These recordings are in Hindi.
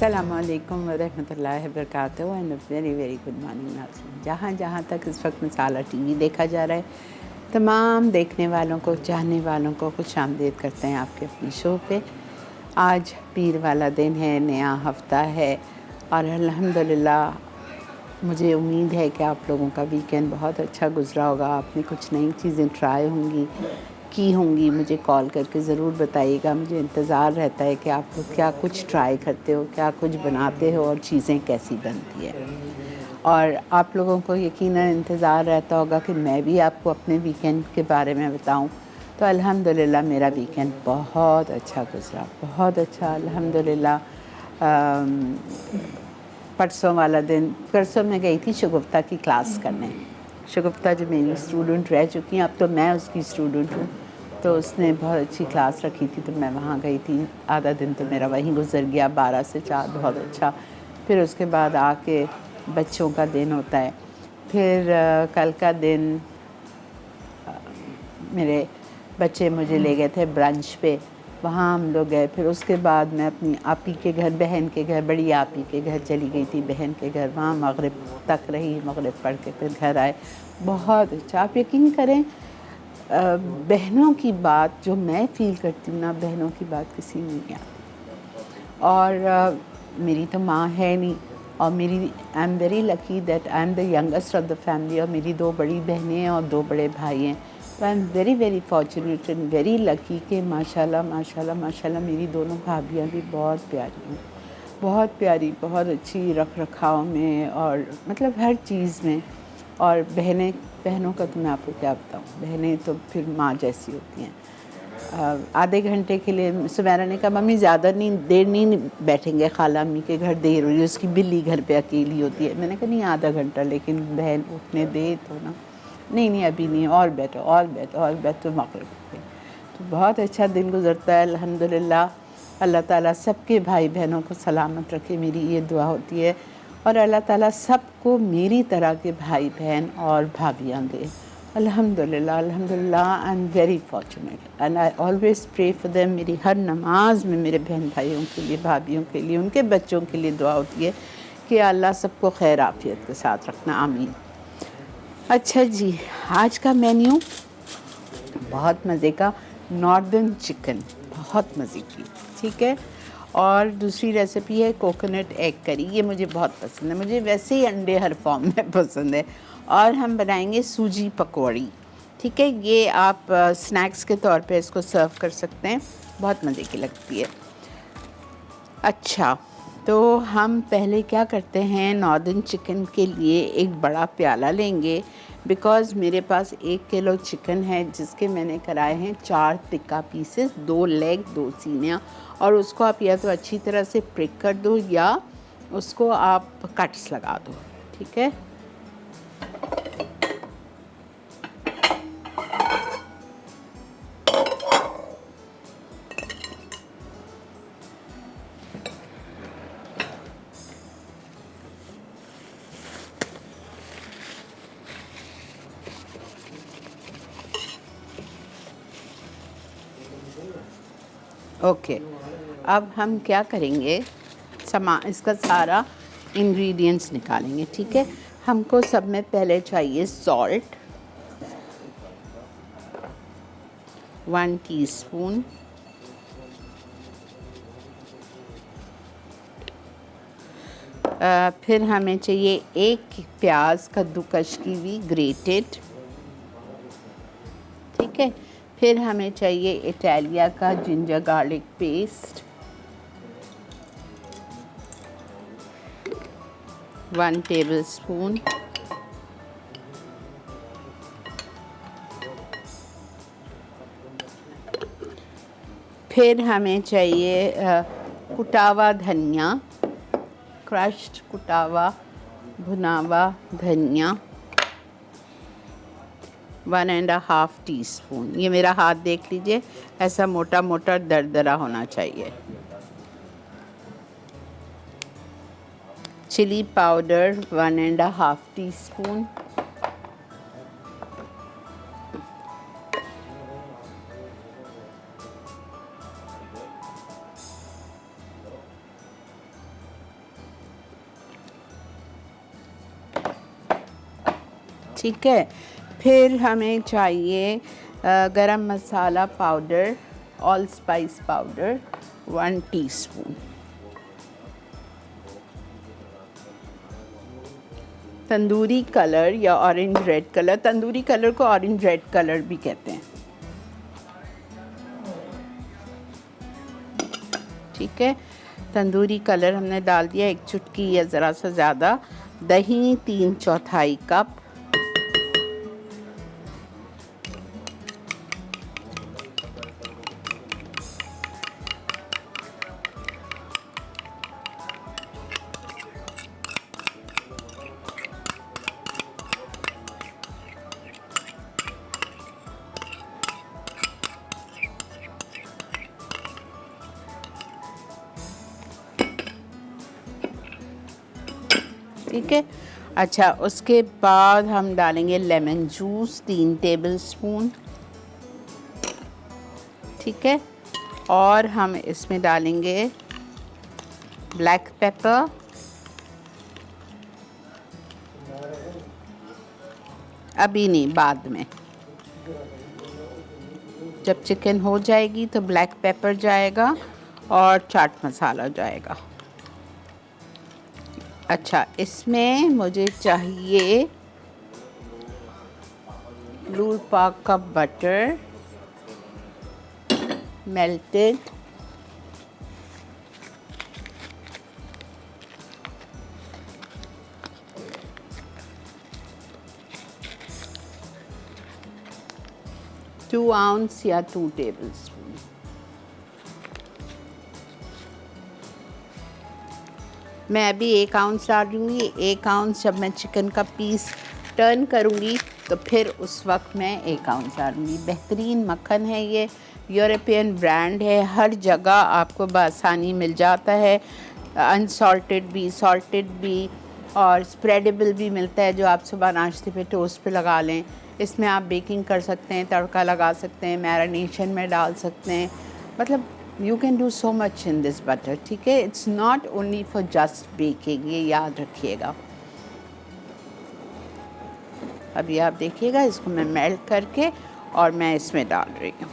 अस्सलामुअलैकुम वरहमतुल्लाहि वबरकातुहू and very very good morning नाज़रीन। जहाँ जहाँ तक इस वक्त मसाला टीवी देखा जा रहा है, तमाम देखने वालों को, चाहने वालों को खुश आमदीद करते हैं आपके अपनी शो पे। आज पीर वाला दिन है, नया हफ्ता है और अल्हम्दुलिल्लाह मुझे उम्मीद है कि आप लोगों का वीकेंड बहुत अच्छा गुज़रा होगा। आपने कुछ नई चीज़ें ट्राई होंगी। मुझे कॉल करके ज़रूर बताइएगा। मुझे इंतज़ार रहता है कि आप लोग क्या कुछ ट्राई करते हो, क्या कुछ बनाते हो और चीज़ें कैसी बनती है। और आप लोगों को यकीनन इंतज़ार रहता होगा कि मैं भी आपको अपने वीकेंड के बारे में बताऊं। तो अल्हम्दुलिल्लाह मेरा वीकेंड बहुत अच्छा गुज़रा, बहुत अच्छा अल्हम्दुलिल्लाह। परसों मैं गई थी शगुफ्ता की क्लास करने। शगुफ्ता जो मेरी स्टूडेंट रह चुकी हैं, अब तो मैं उसकी स्टूडेंट हूँ। तो उसने बहुत अच्छी क्लास रखी थी तो मैं वहाँ गई थी। आधा दिन तो मेरा वहीं गुजर गया, 12 से 4, बहुत अच्छा। फिर उसके बाद आके बच्चों का दिन होता है। फिर कल का दिन मेरे बच्चे मुझे ले गए थे ब्रंच पे, वहाँ हम लोग गए। फिर उसके बाद मैं अपनी आपी के घर, बहन के घर, बड़ी आपी के घर चली गई थी, बहन के घर। वहाँ मगरिब तक रही, मगरिब पढ़ के फिर घर आए। बहुत अच्छा। आप यकीन करें, बहनों की बात जो मैं फ़ील करती हूँ ना, बहनों की बात किसी में नहीं आती। और मेरी तो माँ है नहीं, और मेरी आई am very lucky that I am the youngest of the family. और मेरी 2 बड़ी बहनें हैं और 2 बड़े भाई हैं। तो आई am very very fortunate and very lucky कि माशाल्लाह माशाल्लाह माशाल्लाह मेरी दोनों भाभियाँ भी बहुत प्यारी हैं, बहुत प्यारी, बहुत अच्छी रख रखाव में और मतलब हर चीज़ में। और बहनों का तो मैं आपको क्या बताऊँ, बहनें तो फिर माँ जैसी होती हैं। आधे घंटे के लिए सुमेरा ने कहा मम्मी ज़्यादा देर नहीं बैठेंगे, खाला अम्मी के घर देर हो रही है, उसकी बिल्ली घर पे अकेली होती है। मैंने कहा नहीं, आधा घंटा, लेकिन बहन उठने दे तो ना। नहीं अभी नहीं, और बैठो मगरिब पे। तो बहुत अच्छा दिन गुज़रता है अल्हम्दुलिल्लाह। अल्लाह ताला सबके भाई बहनों को सलामत रखे, मेरी ये दुआ होती है। और अल्लाह ताला सबको मेरी तरह के भाई बहन और भाभियाँ दे। अल्हम्दुलिल्लाह अल्हम्दुलिल्लाह, I am very fortunate and I always pray for them. मेरी हर नमाज में मेरे बहन भाइयों के लिए, भाभियों के लिए, उनके बच्चों के लिए दुआ होती है कि अल्लाह सबको खैर आफियत के साथ रखना, आमीन। अच्छा जी, आज का मेन्यू बहुत मज़े का, नॉर्दर्न चिकन, बहुत मज़े की, ठीक है। और दूसरी रेसिपी है कोकोनट एग करी, ये मुझे बहुत पसंद है। मुझे वैसे ही अंडे हर फॉर्म में पसंद है। और हम बनाएंगे सूजी पकौड़ी, ठीक है। ये आप स्नैक्स के तौर पे इसको सर्व कर सकते हैं, बहुत मज़े की लगती है। अच्छा, तो हम पहले क्या करते हैं, नॉर्दर्न चिकन के लिए एक बड़ा प्याला लेंगे। बिकॉज़ मेरे पास 1 किलो चिकन है, जिसके मैंने कराए हैं 4 टिक्का पीसेस, 2 लेग, 2 सीनियाँ। और उसको आप या तो अच्छी तरह से प्रिक कर दो या उसको आप कट्स लगा दो, ठीक है। ओके, अब हम क्या करेंगे, इसका सारा इंग्रेडिएंट्स निकालेंगे, ठीक है। हमको सब में पहले चाहिए सॉल्ट 1 टीस्पून, फिर हमें चाहिए 1 प्याज कद्दूकश की हुई ग्रेटेड, ठीक है। फिर हमें चाहिए इटालिया का जिंजर गार्लिक पेस्ट 1 टेबलस्पून, फिर हमें चाहिए कुटावा धनिया, क्रश्ड कुटावा भुनावा धनिया 1.5 टीस्पून। ये मेरा हाथ देख लीजिए, ऐसा मोटा मोटा दरदरा होना चाहिए। चिली पाउडर 1.5 टीस्पून, ठीक है। फिर हमें चाहिए garam masala powder, all spice powder 1 teaspoon, tandoori colour या orange red colour, tandoori colour को ऑरेंज रेड कलर भी कहते हैं, ठीक है। तंदूरी कलर हमने डाल दिया, 1 चुटकी या ज़रा सा ज़्यादा, दही 3/4 कप, ठीक है। अच्छा, उसके बाद हम डालेंगे लेमन जूस 3 टेबलस्पून, ठीक है। और हम इसमें डालेंगे ब्लैक पेपर, अभी नहीं, बाद में, जब चिकन हो जाएगी तो ब्लैक पेपर जाएगा और चाट मसाला जाएगा। अच्छा, इसमें मुझे चाहिए ब्लू पार्क का बटर मेल्टेड, टू आउंस या 2 टेबलस्पून। मैं अभी 1 आउंस डालूँगी। 1 आउंस जब मैं चिकन का पीस टर्न करूँगी तो फिर उस वक्त मैं 1 आउंस डालूँगी। बेहतरीन मक्खन है ये, यूरोपियन ब्रांड है, हर जगह आपको बआसानी मिल जाता है, अनसॉल्टेड भी, सॉल्टेड भी और स्प्रेडेबल भी मिलता है, जो आप सुबह नाश्ते पे टोस्ट पे लगा लें। इसमें आप बेकिंग कर सकते हैं, तड़का लगा सकते हैं, मैरिनेशन में डाल सकते हैं, मतलब you can do so much in this butter, ठीक है। it's not only for just baking, ये याद रखिएगा। अभी आप देखिएगा, इसको मैं मेल्ट करके और मैं इसमें डाल रही हूँ।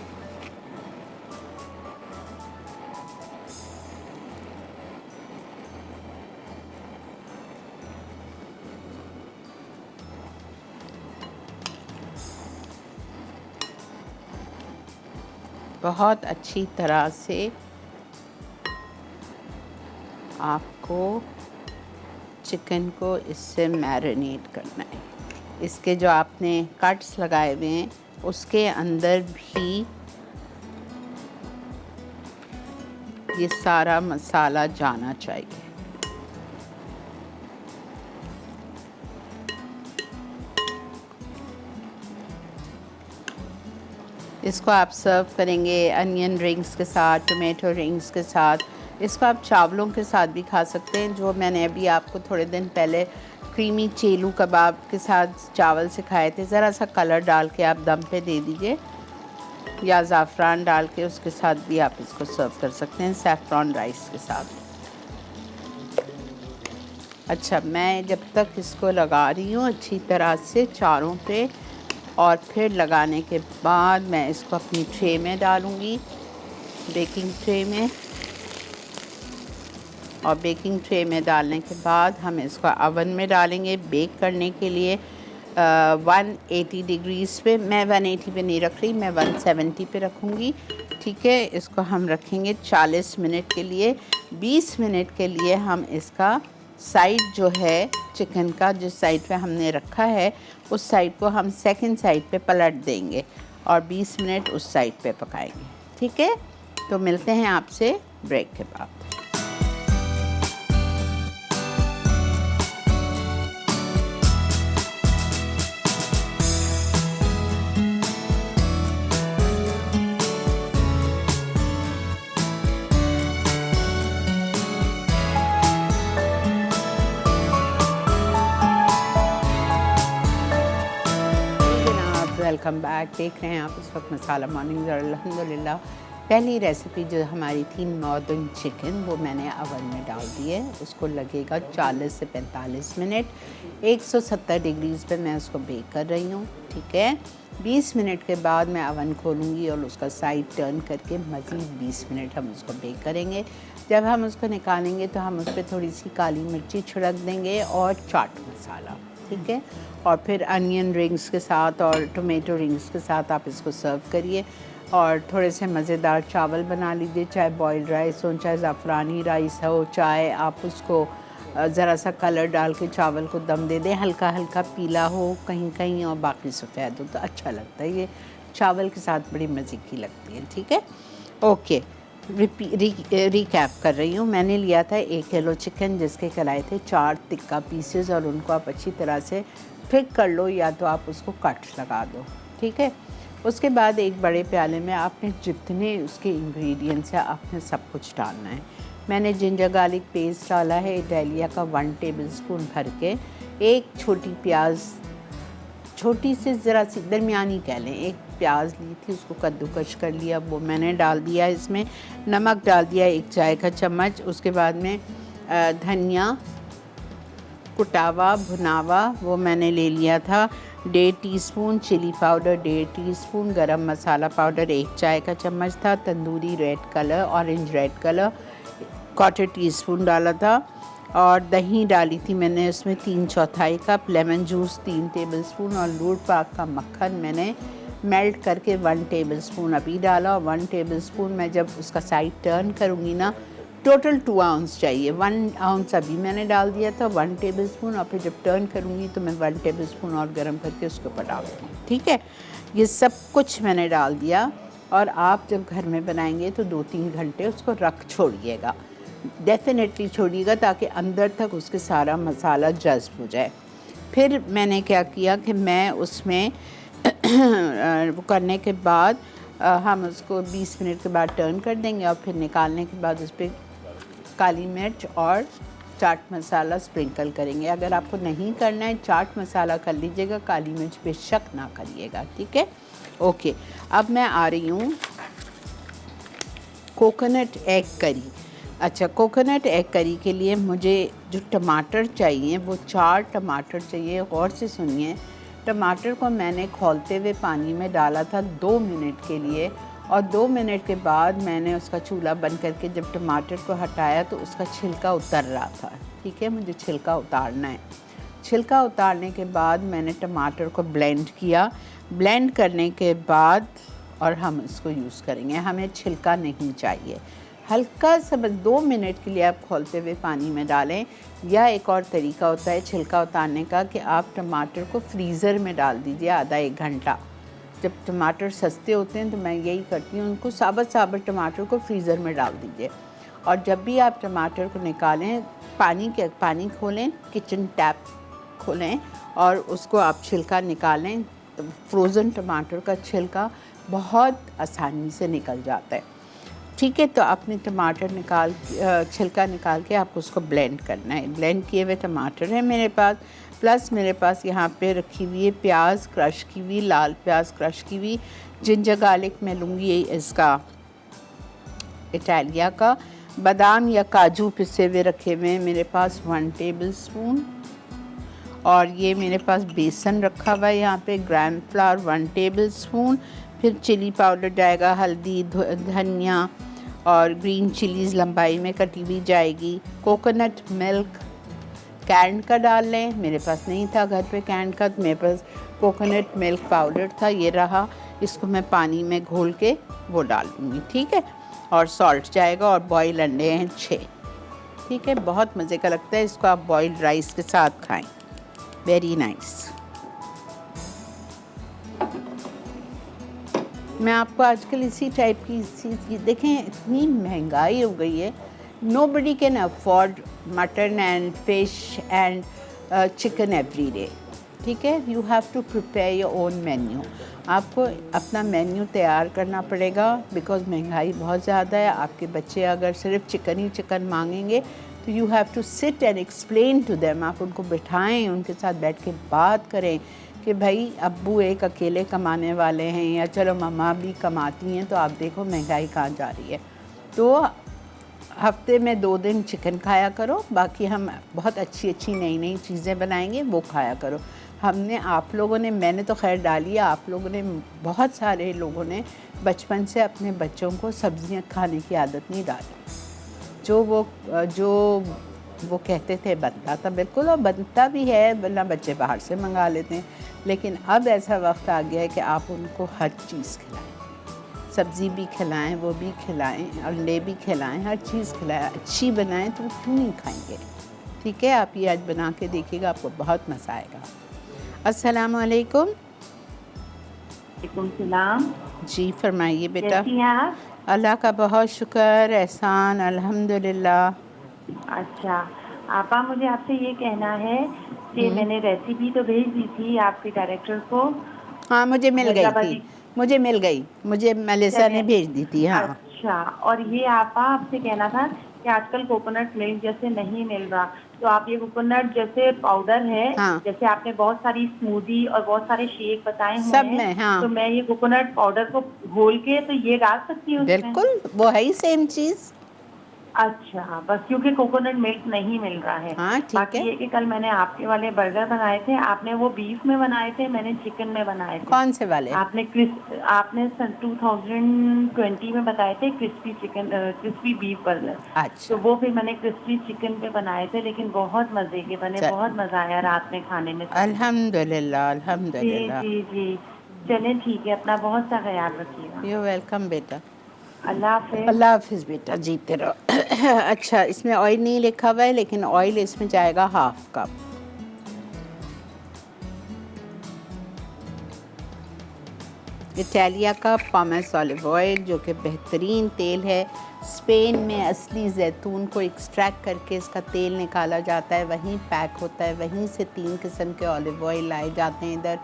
बहुत अच्छी तरह से आपको चिकन को इससे मैरिनेट करना है। इसके जो आपने कट्स लगाए हुए हैं उसके अंदर भी ये सारा मसाला जाना चाहिए। इसको आप सर्व करेंगे अनियन रिंग्स के साथ, टोमेटो रिंग्स के साथ। इसको आप चावलों के साथ भी खा सकते हैं, जो मैंने अभी आपको थोड़े दिन पहले क्रीमी चेलू कबाब के साथ चावल से खाए थे। ज़रा सा कलर डाल के आप दम पे दे दीजिए या ज़ाफ़रान डाल के उसके साथ भी आप इसको सर्व कर सकते हैं, सैफ़रॉन राइस के साथ। अच्छा, मैं जब तक इसको लगा रही हूँ अच्छी तरह से चारों पे, और फिर लगाने के बाद मैं इसको अपनी ट्रे में डालूँगी, बेकिंग ट्रे में। और बेकिंग ट्रे में डालने के बाद हम इसको अवन में डालेंगे बेक करने के लिए 180 डिग्रीज़ पे। मैं 180 पे नहीं रख रही, मैं 170 पे रखूँगी, ठीक है। इसको हम रखेंगे 40 मिनट के लिए। 20 मिनट के लिए हम इसका साइड जो है चिकन का, जिस साइड पे हमने रखा है उस साइड को हम सेकंड साइड पे पलट देंगे और 20 मिनट उस साइड पे पकाएंगे, ठीक है। तो मिलते हैं आपसे ब्रेक के बाद। Welcome back. देख रहे हैं आप इस वक्त मसाला मॉर्निंग्स, और अल्हम्दुलिल्लाह पहली रेसिपी जो हमारी थी नॉर्दर्न चिकन, वो मैंने अवन में डाल दी है। उसको लगेगा 40 से 45 मिनट 170 डिग्रीज़ पे मैं उसको बेक कर रही हूँ, ठीक है। 20 मिनट के बाद मैं अवन खोलूँगी और उसका साइड टर्न करके मज़ीद 20 मिनट हम उसको बेक करेंगे। जब हम उसको निकालेंगे तो हम उस पर थोड़ी सी काली मिर्ची छिड़क देंगे और चाट मसाला, ठीक है। और फिर अनियन रिंग्स के साथ और टोमेटो रिंग्स के साथ आप इसको सर्व करिए। और थोड़े से मज़ेदार चावल बना लीजिए, चाहे बॉइल्ड राइस हो, चाहे ज़ाफ़रानी राइस हो, चाहे आप उसको ज़रा सा कलर डाल के चावल को दम दे दें, हल्का हल्का पीला हो कहीं कहीं और बाकी सफ़ेद हो, तो अच्छा लगता है। ये चावल के साथ बड़ी मज़े की लगती है, ठीक है। ओके, रिकैप कर रही हूँ। मैंने लिया था 1 किलो चिकन, जिसके कहलाए थे 4 टिक्का पीसेस, और उनको आप अच्छी तरह से फिक कर लो या तो आप उसको कट लगा दो, ठीक है। उसके बाद एक बड़े प्याले में आपने जितने उसके इंग्रेडिएंट्स हैं आपने सब कुछ डालना है। मैंने जिंजर गार्लिक पेस्ट डाला है इटालिया का 1 टेबलस्पून भर के। एक छोटी प्याज, छोटी से ज़रा सी दरमियानी कह लें, एक प्याज ली थी, उसको कद्दूकश कर लिया, वो मैंने डाल दिया। इसमें नमक डाल दिया 1 चाय का चम्मच। उसके बाद में धनिया कुटावा भुनावा वो मैंने ले लिया था 1.5 टीस्पून, चिली पाउडर 1.5 टीस्पून, गरम मसाला पाउडर 1 चाय का चम्मच था, tandoori red colour, orange red colour 1/4 teaspoon डाला था, और दही डाली थी मैंने उसमें 3/4 कप, लेमन जूस 3 टेबलस्पून, और लूण पाक का मक्खन मैंने मेल्ट करके 1 टेबलस्पून अभी डाला। और 1 टेबलस्पून मैं जब उसका साइड टर्न करूँगी ना, टोटल 2 आउंस चाहिए, 1 आउंस अभी मैंने डाल दिया था 1 टेबलस्पून, और फिर जब टर्न करूँगी तो मैं 1 टेबलस्पून और गर्म करके उसके ऊपर डाल दूँगी, ठीक है। ये सब कुछ मैंने डाल दिया, और आप जब घर में बनाएंगे तो 2-3 घंटे उसको रख छोड़िएगा, डेफिनेटली छोड़िएगा, ताकि अंदर तक उसके सारा मसाला जज्ब हो जाए। फिर मैंने क्या किया कि मैं उसमें वो करने के बाद हम उसको 20 मिनट के बाद टर्न कर देंगे, और फिर निकालने के बाद उस पर काली मिर्च और चाट मसाला स्प्रिंकल करेंगे। अगर आपको नहीं करना है चाट मसाला कर लीजिएगा, काली मिर्च पे शक ना करिएगा, ठीक है। ओके, अब मैं आ रही हूँ कोकोनट एग करी। अच्छा, कोकोनट एग करी के लिए मुझे जो टमाटर चाहिए वो 4 टमाटर चाहिए। गौर से सुनिए, टमाटर को मैंने खौलते हुए पानी में डाला था 2 मिनट के लिए, और 2 मिनट के बाद मैंने उसका चूल्हा बंद करके जब टमाटर को हटाया तो उसका छिलका उतर रहा था, ठीक है। मुझे छिलका उतारना है। छिलका उतारने के बाद मैंने टमाटर को ब्लेंड किया। ब्लेंड करने के बाद और हम इसको यूज़ करेंगे, हमें छिलका नहीं चाहिए। हल्का सा बस 2 मिनट के लिए आप खौलते हुए पानी में डालें, या एक और तरीका होता है छिलका उतारने का कि आप टमाटर को फ्रीज़र में डाल दीजिए आधा 1 घंटा। जब टमाटर सस्ते होते हैं तो मैं यही करती हूँ, उनको साबुत टमाटर को फ्रीज़र में डाल दीजिए। और जब भी आप टमाटर को निकालें, पानी खोलें, किचन टैप खोलें और उसको आप छिलका निकालें। तो फ्रोज़न टमाटर का छिलका बहुत आसानी से निकल जाता है, ठीक है। तो आपने टमाटर छिलका निकाल के आपको उसको ब्लेंड करना है। ब्लेंड किए हुए टमाटर है मेरे पास, प्लस मेरे पास यहाँ पे रखी हुई है प्याज क्रश की हुई, लाल प्याज क्रश की हुई, जिंजर गार्लिक मैं लूँगी इसका इटालिया का, बादाम या काजू पिसे हुए रखे हुए हैं मेरे पास 1 टेबलस्पून, और ये मेरे पास बेसन रखा हुआ है यहाँ पे, ग्राम फ्लावर 1 टेबलस्पून, फिर चिली पाउडर जाएगा, हल्दी, धनिया और ग्रीन चिलीज़ लंबाई में कटी हुई जाएगी। कोकोनट मिल्क कैन का डाल लें, मेरे पास नहीं था घर पे कैन का, तो मेरे पास कोकोनट मिल्क पाउडर था, ये रहा। इसको मैं पानी में घोल के वो डाल दूँगी, ठीक है। और सॉल्ट जाएगा, और बॉयल अंडे हैं 6, ठीक है। बहुत मज़े का लगता है, इसको आप बॉइल्ड राइस के साथ खाएं, वेरी नाइस। मैं आपको आजकल इसी टाइप की चीज़ देखें, इतनी महंगाई हो गई है, nobody can afford mutton and fish and chicken every day, ठीक है। you have to prepare your own menu, आपको अपना मेन्यू तैयार करना पड़ेगा, बिकॉज़ महंगाई बहुत ज़्यादा है। आपके बच्चे अगर सिर्फ चिकन ही चिकन मांगेंगे तो you have to sit and explain to them, आप उनको बिठाएं, उनके साथ बैठ के बात करें कि भाई अब्बू एक अकेले कमाने वाले हैं या चलो मम्मा भी कमाती हैं, तो आप देखो महंगाई कहाँ जा रही है। तो हफ्ते में 2 दिन चिकन खाया करो, बाकी हम बहुत अच्छी अच्छी नई नई चीज़ें बनाएंगे, वो खाया करो। हमने आप लोगों ने, मैंने तो खैर डाली है, आप लोगों ने, बहुत सारे लोगों ने बचपन से अपने बच्चों को सब्जियां खाने की आदत नहीं डाली। जो वो कहते थे बनता था बिल्कुल, और बनता भी है, वरना बच्चे बाहर से मंगा लेते हैं। लेकिन अब ऐसा वक्त आ गया है कि आप उनको हर चीज़ खिलाएं, सब्ज़ी भी खिलाएं, वो भी खिलाएं, अंडे भी खिलाएं, हर चीज़ खिलाएं, अच्छी बनाएं, तो वो क्यों नहीं खाएंगे। ठीक है, आप ये आज बना के देखिएगा, आपको बहुत मज़ा आएगा। अस्सलाम वालेकुम। वालेकुम सलाम। जी फरमाइए बेटा। कैसी हैं आप? अल्लाह का बहुत शुक्र, एहसान, अल्हम्दुलिल्लाह। अच्छा आपा, मुझे आपसे ये कहना है कि मैंने रेसिपी तो भेज दी थी आपके डायरेक्टर को। हाँ मुझे मिल गई थी, हैदराबादी मुझे मेलिसा ने चने। भेज दी थी। हाँ अच्छा, और ये आपा आपसे कहना था कि आजकल कोकोनट मिल्क जैसे नहीं मिल रहा, तो आप ये कोकोनट जैसे पाउडर है, हाँ जैसे आपने बहुत सारी स्मूदी और बहुत सारे शेक बताए हुए सब हैं, में। हाँ तो मैं ये कोकोनट पाउडर को घोल के तो ये डाल सकती हूँ उसमें? बिल्कुल, वो है ही सेम चीज़। अच्छा, बस क्योंकि कोकोनट मिल्क नहीं मिल रहा है। हाँ ठीक बाकी है। ये कि कल मैंने आपके वाले बर्गर बनाए थे, आपने वो बीफ में बनाए थे, मैंने चिकन में बनाए थे। कौन से वाले? आपने सन 2020 में बताए थे crispy chicken, crispy beef burger. तो अच्छा वो फिर मैंने क्रिस्पी चिकन पे बनाए थे, लेकिन बहुत मज़े के बने, चल, बहुत मज़ा आया रात में खाने में सबको। अल्हम्दुलिल्लाह जी अल्हम्दुलिल्लाह। जी जी, चलें ठीक है, अपना बहुत सा ख्याल रखिएगा। यू वेलकम बेटा। अल्लाह हाफिज़। अल्लाह हाफिज़ बेटा, जीते रहो। अच्छा, इसमें ऑयल नहीं लिखा हुआ है, लेकिन ऑयल इसमें जाएगा 1/2 कप। इटालिया का पामेस ऑलिव ऑयल, जो कि बेहतरीन तेल है। स्पेन में असली जैतून को एक्सट्रैक्ट करके इसका तेल निकाला जाता है, वहीं पैक होता है, वहीं से 3 किस्म के ऑलिव ऑयल लाए जाते हैं इधर।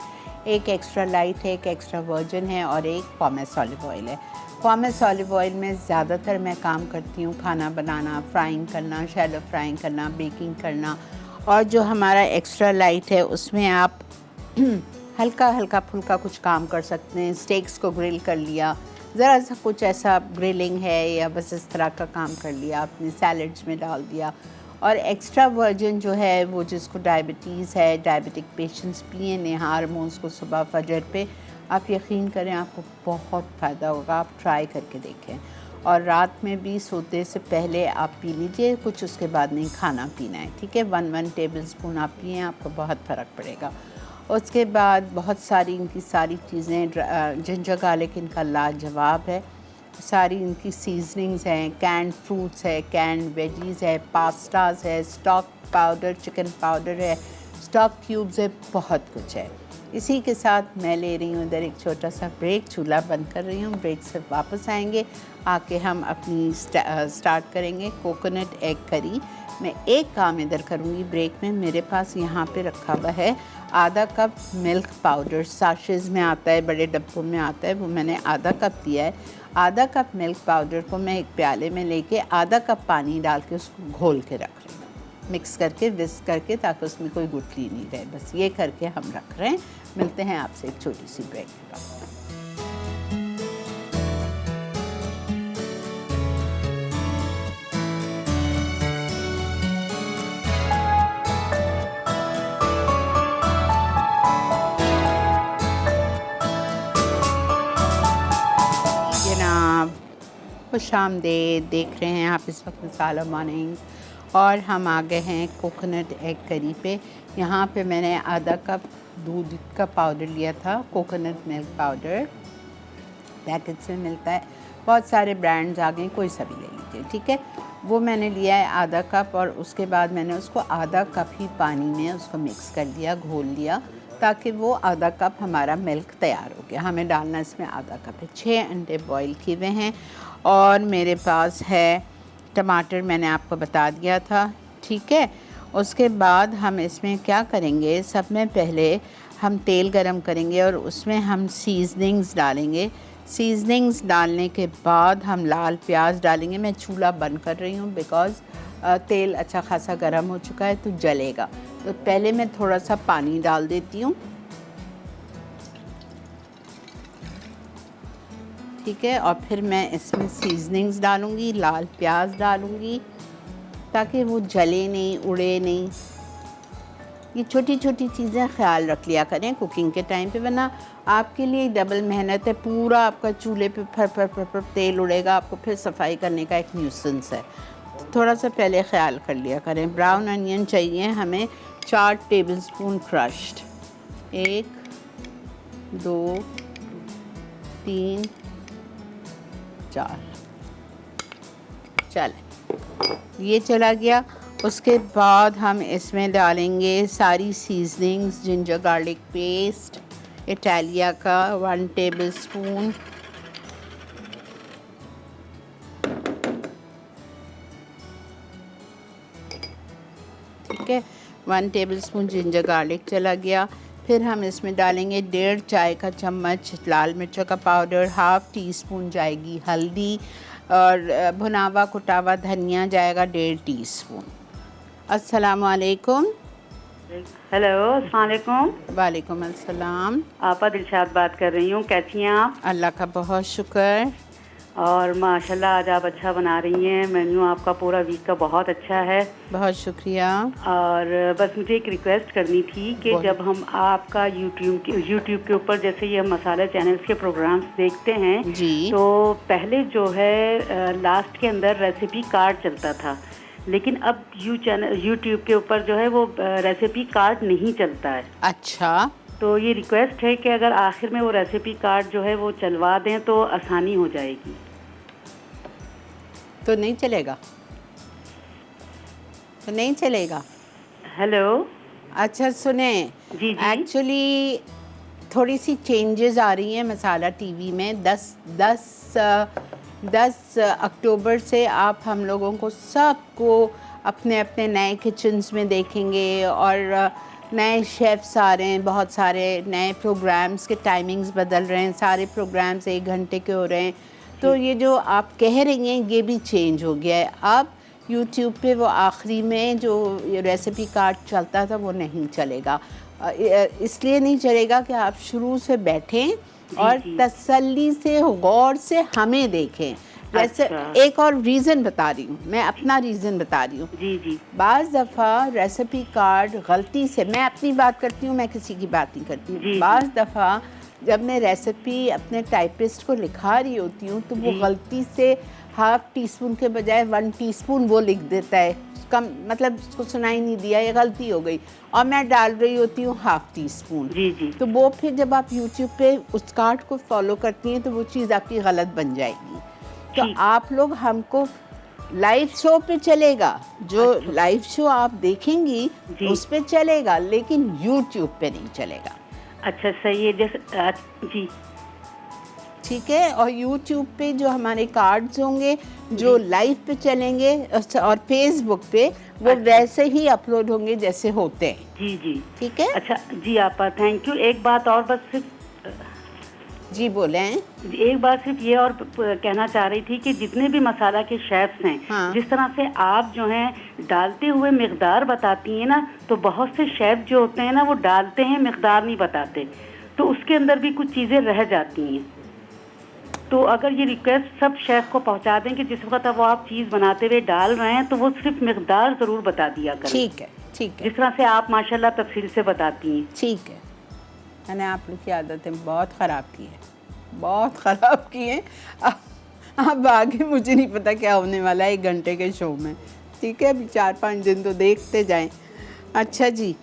एक एक्स्ट्रा लाइट है, एक एक्स्ट्रा वर्जिन है, और एक पामेस ऑलिव ऑयल है। पामेस ऑलिव ऑयल में ज़्यादातर मैं काम करती हूँ खाना बनाना, फ्राइंग करना, शैलो फ्राइंग करना, बेकिंग करना। और जो हमारा एक्स्ट्रा लाइट है उसमें आप हल्का हल्का फुल्का कुछ काम कर सकते हैं। स्टेक्स को ग्रिल कर लिया, ज़रा सा कुछ ऐसा ग्रिलिंग है, या बस इस तरह का काम कर लिया, अपने सैलड्स में डाल दिया। और एक्स्ट्रा वर्जिन जो है, वो जिसको डायबिटीज़ है, डायबिटिक पेशेंट्स पिए नेहा हारमोन्स को सुबह फजर पे, आप यकीन करें आपको बहुत फ़ायदा होगा, आप ट्राई करके देखें। और रात में भी सोते से पहले आप पी लीजिए कुछ, उसके बाद नहीं खाना पीना है, ठीक है। 1 टेबल स्पून आप पिए, आपको बहुत फ़र्क पड़ेगा। उसके बाद बहुत सारी इनकी सारी चीज़ें, जिंजर गार्लिक इनका लाजवाब है। सारी इनकी सीजनिंग्स हैं, कैंड फ्रूट्स है, कैंड वेजीज़ है, पास्ताज है, स्टॉक पाउडर, चिकन पाउडर है, स्टॉक क्यूब्स है, बहुत कुछ है। इसी के साथ मैं ले रही हूँ इधर एक छोटा सा ब्रेक, चूल्हा बंद कर रही हूँ। ब्रेक से वापस आएंगे, आके हम अपनी स्टार्ट करेंगे कोकोनट एग करी। मैं एक काम इधर करूँगी ब्रेक में, मेरे पास यहाँ पे रखा हुआ है आधा कप मिल्क पाउडर, साशेज़ में आता है, बड़े डब्बों में आता है, वो मैंने आधा कप दिया है। आधा कप मिल्क पाउडर को मैं एक प्याले में लेके आधा कप पानी डाल के उसको घोल के रख रही हूँ, मिक्स करके, विस्क करके, ताकि उसमें कोई गुठली नहीं रहे। बस ये करके हम रख रहे हैं। मिलते हैं आपसे एक छोटी सी ब्रेक के बाद। खुशामदीद, देख रहे हैं आप इस वक्त मसाला मॉर्निंग, और हम आ गए हैं कोकोनट एग करी पे। यहाँ पे मैंने आधा कप दूध का पाउडर लिया था, कोकोनट मिल्क पाउडर, पैकेट से मिलता है, बहुत सारे ब्रांड्स आ गए, कोई सा भी ले लीजिए, ठीक है। वो मैंने लिया है आधा कप, और उसके बाद मैंने उसको आधा कप ही पानी में उसको मिक्स कर लिया, घोल लिया, ताकि वो आधा कप हमारा मिल्क तैयार हो गया। हमें डालना इसमें आधा कप है। 6 अंडे बॉईल किए हुए हैं, और मेरे पास है टमाटर, मैंने आपको बता दिया था, ठीक है। उसके बाद हम इसमें क्या करेंगे, सब में पहले हम तेल गरम करेंगे और उसमें हम सीजनिंग्स डालेंगे। सीजनिंग्स डालने के बाद हम लाल प्याज डालेंगे। मैं चूल्हा बंद कर रही हूँ बिकॉज़ तेल अच्छा खासा गर्म हो चुका है तो जलेगा। तो पहले मैं थोड़ा सा पानी डाल देती हूँ, ठीक है। और फिर मैं इसमें सीजनिंग्स डालूँगी, लाल प्याज डालूँगी ताकि वो जले नहीं, उड़े नहीं। ये छोटी छोटी चीज़ें ख्याल रख लिया करें कुकिंग के टाइम पे, वरना आपके लिए डबल मेहनत है। पूरा आपका चूल्हे पे फर फर फर फर तेल उड़ेगा, आपको फिर सफाई करने का एक न्यूसेंस है। तो थोड़ा सा पहले ख्याल कर लिया करें। ब्राउन अनियन चाहिए हमें 4 टेबलस्पून क्रश्ड। 1 2 3 4 चले, ये चला गया। उसके बाद हम इसमें डालेंगे सारी seasonings. Ginger garlic paste Italia का 1 टेबलस्पून, ठीक है। 1 टेबलस्पून जिंजर गार्लिक चला गया। फिर हम इसमें डालेंगे 1.5 चाय का चम्मच लाल मिर्चों का पाउडर, 1/2 टीस्पून जाएगी हल्दी, और भुनावा कुटावा धनिया जाएगा 1.5 टीस्पून। अस्सलामुअलैकुम। हेलो, अस्सलाम वालेकुम। वालेकुम अस्सलाम। आपा दिलशाद बात कर रही हूँ, कैसी हैं आप? अल्लाह का बहुत शुक्र। और माशाल्लाह आज आप अच्छा बना रही हैं। मेन्यू आपका पूरा वीक का बहुत अच्छा है। बहुत शुक्रिया। और बस मुझे एक रिक्वेस्ट करनी थी कि जब हम आपका यूट्यूब के ऊपर जैसे ये मसाला चैनल्स के प्रोग्राम्स देखते हैं जी, तो पहले जो है लास्ट के अंदर रेसिपी कार्ड चलता था, लेकिन अब यूट्यूब के ऊपर जो है वो रेसिपी कार्ड नहीं चलता है। अच्छा, तो ये रिक्वेस्ट है कि अगर आखिर में वो रेसिपी कार्ड जो है वो चलवा दें तो आसानी हो जाएगी। तो नहीं चलेगा? तो नहीं चलेगा? हेलो। अच्छा सुने, जी जी। एक्चुअली थोड़ी सी चेंजेस आ रही हैं मसाला टीवी में। 10 अक्टूबर से आप हम लोगों को सबको अपने अपने नए किचन्स में देखेंगे, और नए शेफ़्स आ रहे हैं, बहुत सारे नए प्रोग्राम्स के टाइमिंग्स बदल रहे हैं, सारे प्रोग्राम्स 1 घंटे के हो रहे हैं। तो ये जो आप कह रही हैं ये भी चेंज हो गया है। अब यूट्यूब पे वो आखिरी में जो रेसिपी कार्ड चलता था वो नहीं चलेगा। इसलिए नहीं चलेगा कि आप शुरू से बैठें और तसल्ली से गौर से हमें देखें। जैसे एक और रीज़न बता रही हूँ, मैं अपना रीज़न बता रही हूँ। जी जी। बाज़ दफ़ा रेसिपी कार्ड गलती से, मैं अपनी बात करती हूँ, मैं किसी की बात नहीं करती हूँ। बाज़ दफ़ा जब मैं रेसिपी अपने टाइपिस्ट को लिखा रही होती हूँ तो वो गलती से 1/2 टीस्पून के बजाय 1 टीस्पून वो लिख देता है, कम मतलब उसको सुनाई नहीं दिया, ये गलती हो गई, और मैं डाल रही होती हूँ 1/2 टीस्पून। जी जी। तो वो फिर जब आप यूट्यूब पे उस कार्ड को फॉलो करती हैं तो वो चीज़ आपकी गलत बन जाएगी। तो आप लोग हमको लाइव शो पे चलेगा, जो लाइव शो आप देखेंगी उस पे चलेगा, लेकिन यूट्यूब पे नहीं चलेगा। अच्छा सही है। जैसे जी ठीक है। और यूट्यूब पे जो हमारे कार्ड्स होंगे जो लाइव पे चलेंगे और फेसबुक पे वो वैसे ही अपलोड होंगे जैसे होते हैं। जी जी। ठीक है। अच्छा जी आपा, थैंक यू। एक बात और बस सिर्फ जी बोलें। एक बात सिर्फ ये और कहना चाह रही थी कि जितने भी मसाला के शेफ्स हैं, हाँ। जिस तरह से आप जो हैं डालते हुए मिकदार बताती हैं ना, तो बहुत से शेफ जो होते हैं ना वो डालते हैं मिकदार नहीं बताते, तो उसके अंदर भी कुछ चीज़ें रह जाती हैं। तो अगर ये रिक्वेस्ट सब शेफ को पहुंचा दें कि जिस वक्त वो आप चीज़ बनाते हुए डाल रहे हैं तो वो सिर्फ मिकदार ज़रूर बता दिया करें। ठीक है, ठीक है। जिस तरह से आप माशाल्लाह तफसील से बताती हैं। ठीक है। मैंने आप लोग की आदतें बहुत ख़राब की हैं, बहुत ख़राब की हैं। अब आगे मुझे नहीं पता क्या होने वाला है 1 घंटे के शो में। ठीक है, अभी 4-5 दिन तो देखते जाएं। अच्छा जी,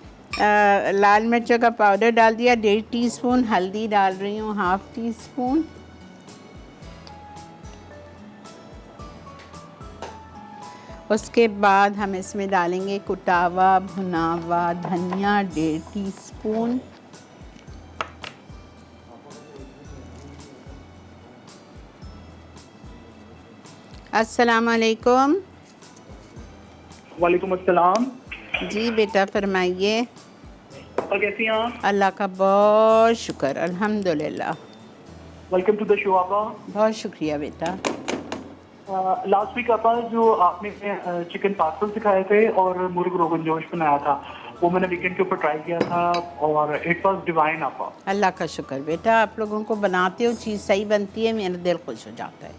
लाल मिर्चों का पाउडर डाल दिया 1.5 टीस्पून, हल्दी डाल रही हूँ 1/2 टीस्पून, उसके बाद हम इसमें डालेंगे कुटावा भुनावा धनिया 1.5 टीस्पून, अस्सलाम वालेकुम। वालेकुम अस्सलाम। जी बेटा फरमाइए। और कैसी हैं आप? अल्लाह का बहुत शुक्र, अल्हम्दुलिल्लाह। वेलकम टू द शो आपा। बहुत शुक्रिया बेटा। लास्ट वीक आपा जो आपने चिकन पार्सल सिखाए थे और मुर्ग रोगन जोश बनाया था, वो मैंने वीकेंड के ऊपर ट्राई किया था और इट वाज डिवाइन आपा। अल्लाह का शुक्र बेटा, आप लोगों को बनाते हो चीज़ सही बनती है, मेरा दिल खुश हो जाता है।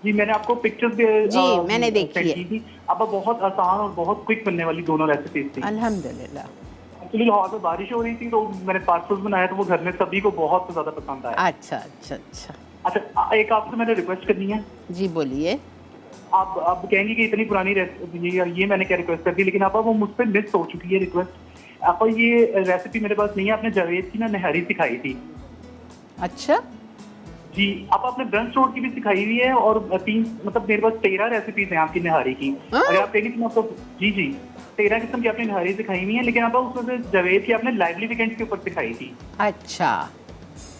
जी मैंने आपको पिक्चर्स भी जी, मैंने देखी सेंड है। की थी। आपा बहुत आसान और बहुत क्विक बनने वाली दोनों रेसिपीज थी। अल्हम्दुलिल्लाह। एक्चुअली लाहौर में बारिश हो रही थी तो मैंने पार्सल्स बनाया तो वो घर में सभी को बहुत ज़्यादा पसंद आया। अच्छा अच्छा अच्छा। अच्छा एक आपसे मैंने रिक्वेस्ट करनी है। जी बोलिए। आप कहेंगे कि इतनी पुरानी रेसिपी ये मैंने क्या रिक्वेस्ट कर दी, लेकिन आपा वो मुझ पर मिस हो चुकी है रिक्वेस्ट। आपा ये रेसिपी मेरे पास नहीं है, आपने जावेद की ना नहारी सिखाई थी। अच्छा जी आप आपने ब्रंच रोड की भी सिखाई हुई है और 3 मतलब मेरे पास 13 रेसिपीज हैं आपकी निहारी की। हाँ? अगर आप कहेंगे तो मैं आपको जी 13 किस्म की आपने निहारी सिखाई हुई है, लेकिन आप उसमें से जावेद की आपने लाइवली वीकेंड के ऊपर सिखाई थी। अच्छा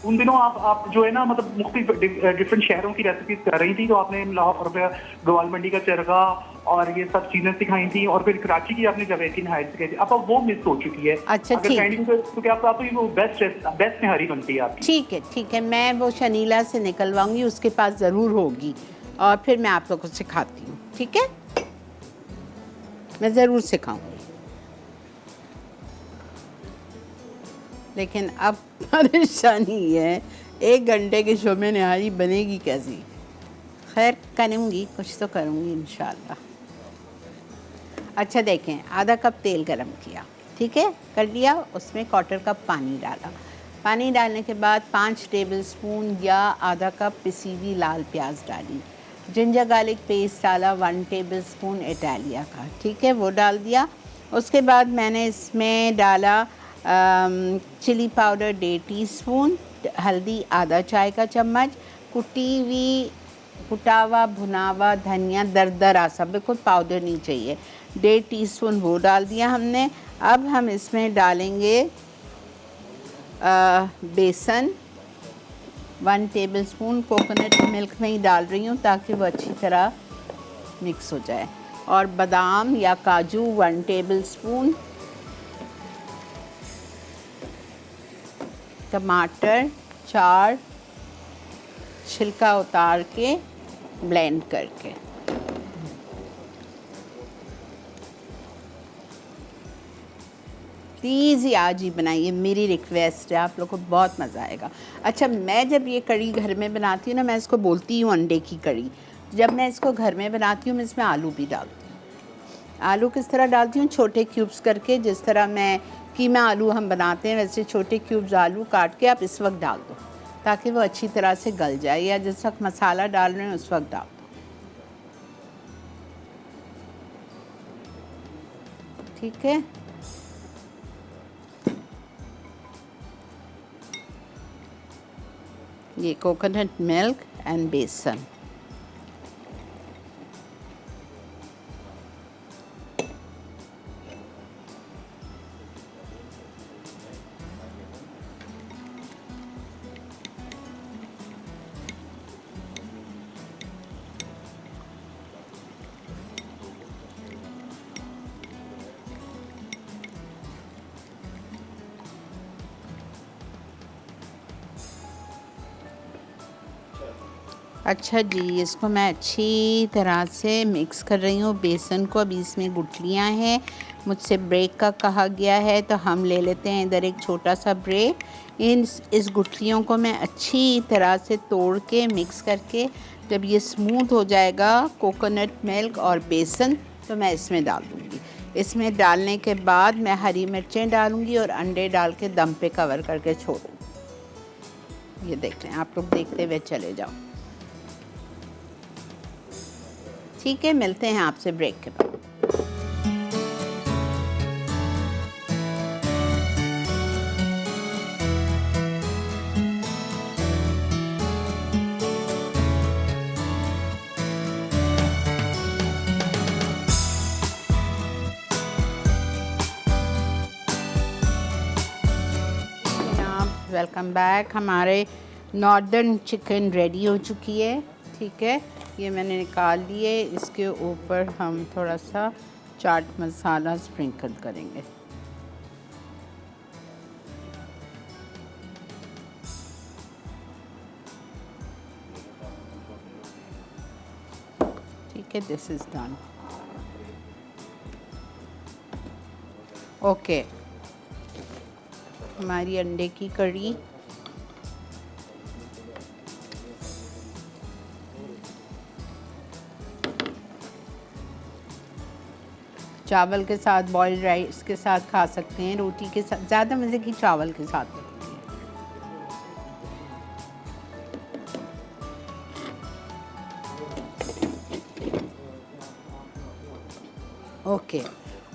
उन दिनों आप जो है ना मतलब मुख्तलिफ डिफरेंट शहरों की रेसिपीज कर रही थी, तो आपने लाहौर पे गवाल मंडी का चरगा और ये सब चीजें सिखाई थी, और फिर कराची की आपने जावेद की निहारी सिखाई थी। अब वो मिस हो चुकी है। अच्छा, अगर ठीक। काइंडली तो आपको वो बेस्ट निहारी बनती है आपकी। ठीक है, मैं वो शनीला से निकलवाऊंगी, उसके पास ज़रूर होगी और फिर मैं आप लोगों को सिखाती हूँ। ठीक है, मैं ज़रूर सिखाऊंगी। लेकिन अब परेशानी है 1 घंटे के शो में निहारी बनेगी कैसी। खैर करूँगी, कुछ तो करूँगी इंशाल्लाह। अच्छा देखें, आधा कप तेल गरम किया, ठीक है, कर लिया। उसमें 1/4 कप पानी डाला। पानी डालने के बाद 5 टेबलस्पून या आधा कप पिसी हुई लाल प्याज डाली। जिंजर गार्लिक पेस्ट डाला 1 टेबलस्पून इटालिया का, ठीक है, वो डाल दिया। उसके बाद मैंने इसमें डाला चिली पाउडर 1.5 टीस्पून, हल्दी आधा चाय का चम्मच, कुटा हुआ भुना हुआ धनिया दरदरा सा, बिल्कुल पाउडर नहीं चाहिए, 1.5 टीस्पून वो डाल दिया हमने। अब हम इसमें डालेंगे बेसन, 1 टेबलस्पून कोकोनट मिल्क में ही डाल रही हूँ ताकि वो अच्छी तरह मिक्स हो जाए, और बादाम या काजू 1 टेबलस्पून, टमाटर 4 छिलका उतार के ब्लेंड करके। प्लीज़ ये आज ही बनाइए, मेरी रिक्वेस्ट है, आप लोगों को बहुत मज़ा आएगा। अच्छा मैं जब ये कढ़ी घर में बनाती हूँ ना, मैं इसको बोलती हूँ अंडे की कढ़ी। जब मैं इसको घर में बनाती हूँ मैं इसमें आलू भी डालती हूँ। आलू किस तरह डालती हूँ, छोटे क्यूब्स करके, जिस तरह मैं कीमा आलू हम बनाते हैं वैसे छोटे क्यूब्स आलू काट के आप इस वक्त डाल दो ताकि वो अच्छी तरह से गल जाए, या जिस वक्त मसाला डाल रहे हैं उस वक्त डाल दो, ठीक है। ये कोकोनट मिल्क एंड बेसन, अच्छा जी, इसको मैं अच्छी तरह से मिक्स कर रही हूँ बेसन को। अभी इसमें गुठलियाँ हैं, मुझसे ब्रेक का कहा गया है तो हम ले लेते हैं इधर एक छोटा सा ब्रेक। इस गुठलियों को मैं अच्छी तरह से तोड़ के मिक्स करके, जब ये स्मूथ हो जाएगा कोकोनट मिल्क और बेसन, तो मैं इसमें डाल दूँगी। इसमें डालने के बाद मैं हरी मिर्चें डालूँगी और अंडे डाल के दम पे कवर करके छोड़ूँगी। ये देख लें, आप लोग देखते हुए चले जाओ, ठीक है। मिलते हैं आपसे ब्रेक के बाद। Welcome back. हमारे नॉर्दर्न चिकन रेडी हो चुकी है, ठीक है। ये मैंने निकाल लिए। इसके ऊपर हम थोड़ा सा चाट मसाला स्प्रिंकल करेंगे, ठीक है। This is done, okay. हमारी अंडे की कढ़ी। चावल के साथ, बॉइल्ड राइस के साथ खा सकते हैं, रोटी के साथ। ज़्यादा मज़े की चावल के साथ लगती है। ओके,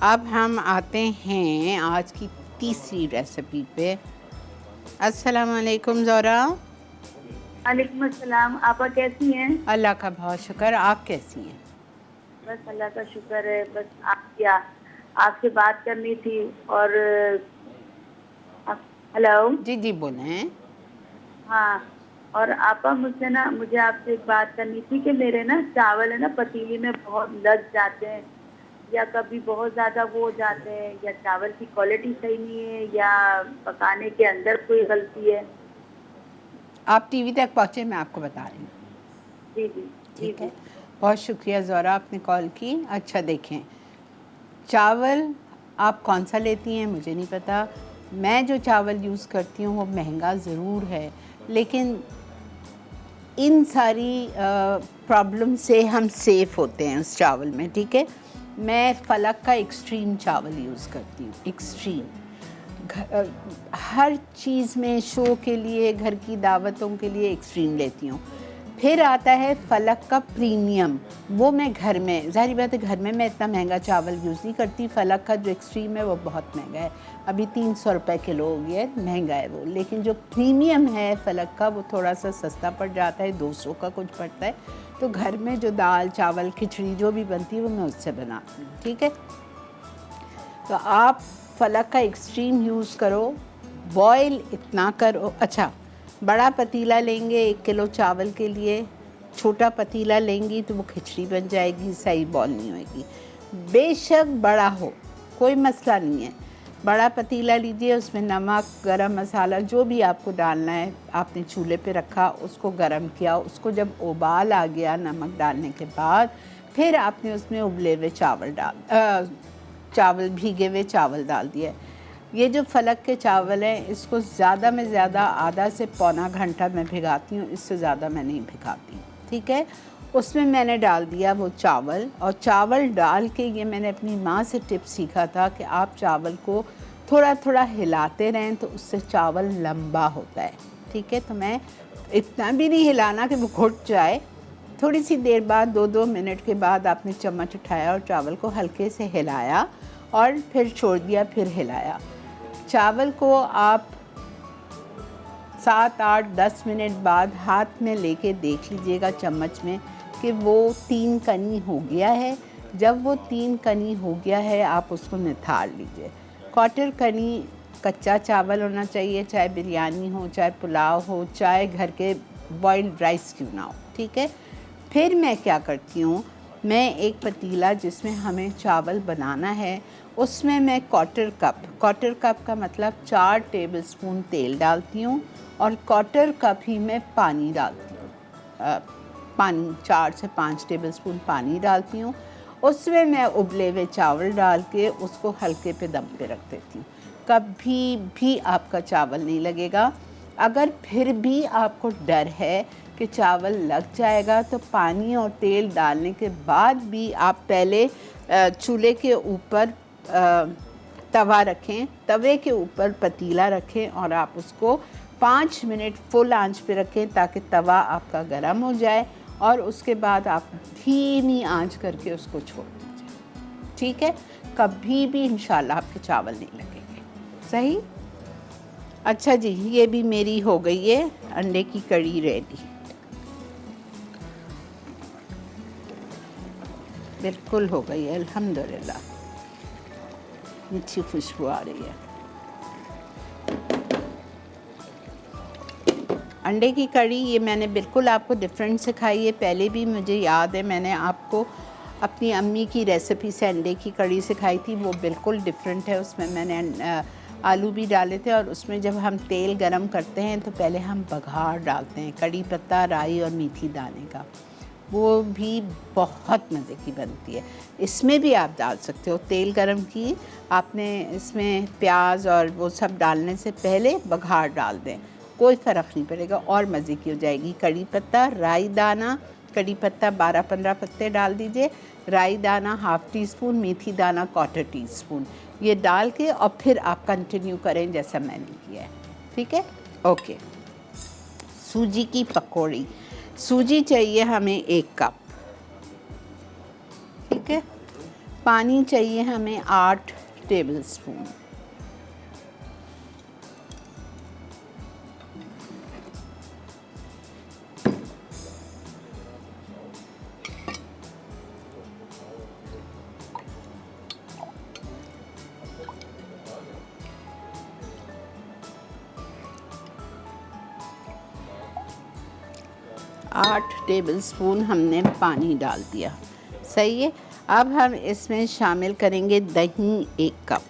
अब हम आते हैं आज की तीसरी रेसिपी पे। अस्सलाम वालेकुम ज़ोरा। वालेकुम अस्सलाम। आपा कैसी हैं? अल्लाह का बहुत शुक्र, आप कैसी हैं? बस अल्लाह का शुक्र है। बस आपसे बात करनी थी। और हेलो जी जी बोलें। हाँ, और आपा मुझे आपसे एक बात करनी थी कि मेरे ना चावल है ना पतीली में बहुत लग जाते हैं, या कभी बहुत ज़्यादा वो हो जाते हैं, या चावल की क्वालिटी सही नहीं है, या पकाने के अंदर कोई गलती है। आप टीवी तक पहुँचे, मैं आपको बता रही हूँ। जी जी ठीक है, बहुत शुक्रिया ज़ोरा, आपने कॉल की। अच्छा देखें, चावल आप कौन सा लेती हैं मुझे नहीं पता। मैं जो चावल यूज़ करती हूँ वो महंगा ज़रूर है, लेकिन इन सारी प्रॉब्लम से हम सेफ़ होते हैं उस चावल में। ठीक है, मैं फलक का एक्सट्रीम चावल यूज़ करती हूँ। एक्सट्रीम हर चीज़ में, शो के लिए, घर की दावतों के लिए एक्सट्रीम लेती हूँ। फिर आता है फलक का प्रीमियम, वो मैं घर में, ज़ाहिर बात है घर में मैं इतना महंगा चावल यूज़ नहीं करती। फलक का जो एक्सट्रीम है वो बहुत महंगा है, अभी 300 रुपये किलो हो गया है, महंगा है वो। लेकिन जो प्रीमियम है फलक का वो थोड़ा सा सस्ता पड़ जाता है, 200 का कुछ पड़ता है। तो घर में जो दाल चावल खिचड़ी जो भी बनती है वो मैं उससे बनाती हूँ। ठीक है, तो आप फलक का एक्सट्रीम यूज़ करो, बॉयल इतना करो। अच्छा, बड़ा पतीला लेंगे 1 किलो चावल के लिए, छोटा पतीला लेंगी तो वो खिचड़ी बन जाएगी, सही बॉयल नहीं होएगी। बेशक बड़ा हो, कोई मसला नहीं है। बड़ा पतीला लीजिए, उसमें नमक, गरम मसाला जो भी आपको डालना है आपने चूल्हे पे रखा, उसको गरम किया, उसको जब उबाल आ गया नमक डालने के बाद, फिर आपने उसमें उबले हुए चावल भीगे हुए चावल डाल दिए। ये जो फलक के चावल हैं इसको ज़्यादा में ज़्यादा आधा से पौना घंटा मैं भिगाती हूँ, इससे ज़्यादा मैं नहीं भिगाती। ठीक है, उसमें मैंने डाल दिया वो चावल, और चावल डाल के ये मैंने अपनी माँ से टिप सीखा था कि आप चावल को थोड़ा थोड़ा हिलाते रहें तो उससे चावल लंबा होता है। ठीक है, तो मैं इतना भी नहीं हिलाना कि वो घुट जाए। थोड़ी सी देर बाद, 2-2 मिनट के बाद आपने चम्मच उठाया और चावल को हल्के से हिलाया और फिर छोड़ दिया, फिर हिलाया। चावल को आप 7-8-10 मिनट बाद हाथ में लेके देख लीजिएगा चम्मच में कि वो 3 कनी हो गया है। जब वो 3 कनी हो गया है आप उसको निथार लीजिए। 1/4 कनी कच्चा चावल होना चाहिए, चाहे बिरयानी हो, चाहे पुलाव हो, चाहे घर के बॉइल्ड राइस क्यों ना हो। ठीक है, फिर मैं क्या करती हूँ, मैं एक पतीला जिसमें हमें चावल बनाना है उसमें मैं 1/4 कप का मतलब 4 टेबलस्पून तेल डालती हूँ, और 1/4 कप ही मैं पानी डालती हूँ। पानी 4 से 5 टेबलस्पून पानी डालती हूँ। उसमें मैं उबले हुए चावल डाल के उसको हल्के पे दम पे रख देती हूँ। कभी भी आपका चावल नहीं लगेगा। अगर फिर भी आपको डर है कि चावल लग जाएगा तो पानी और तेल डालने के बाद भी आप पहले चूल्हे के ऊपर तवा रखें, तवे के ऊपर पतीला रखें और आप उसको 5 मिनट फुल आंच पे रखें ताकि तवा आपका गर्म हो जाए, और उसके बाद आप धीमी आंच करके उसको छोड़ दीजिए। ठीक है, कभी भी इंशाल्लाह आपके चावल नहीं लगेंगे। सही। अच्छा जी, ये भी मेरी हो गई है अंडे की कढ़ी रेडी। बिल्कुल हो गई है, अल्हम्दुलिल्लाह, अच्छी खुशबू आ रही है। अंडे की कढ़ी ये मैंने बिल्कुल आपको डिफरेंट सिखाई है। पहले भी मुझे याद है मैंने आपको अपनी अम्मी की रेसिपी से अंडे की कढ़ी सिखाई थी, वो बिल्कुल डिफरेंट है। उसमें मैंने आलू भी डाले थे, और उसमें जब हम तेल गरम करते हैं तो पहले हम बघार डालते हैं, कड़ी पत्ता, राई और मीठी दाने का। वो भी बहुत मज़े की बनती है। इसमें भी आप डाल सकते हो, तेल गरम की आपने, इसमें प्याज और वो सब डालने से पहले बघार डाल दें, कोई फ़र्क नहीं पड़ेगा और मज़े की हो जाएगी। कड़ी पत्ता, राई दाना, कड़ी पत्ता 12-15 पत्ते डाल दीजिए, राई दाना हाफ़ टी स्पून, मेथी दाना 1/4 टीस्पून, ये डाल के और फिर आप कंटिन्यू करें जैसा मैंने किया है। ठीक है, ओके। सूजी की पकौड़ी, सूजी चाहिए हमें 1 कप, ठीक है। पानी चाहिए हमें 8 टेबलस्पून। आठ टेबलस्पून हमने पानी डाल दिया, सही है। अब हम इसमें शामिल करेंगे दही 1 कप।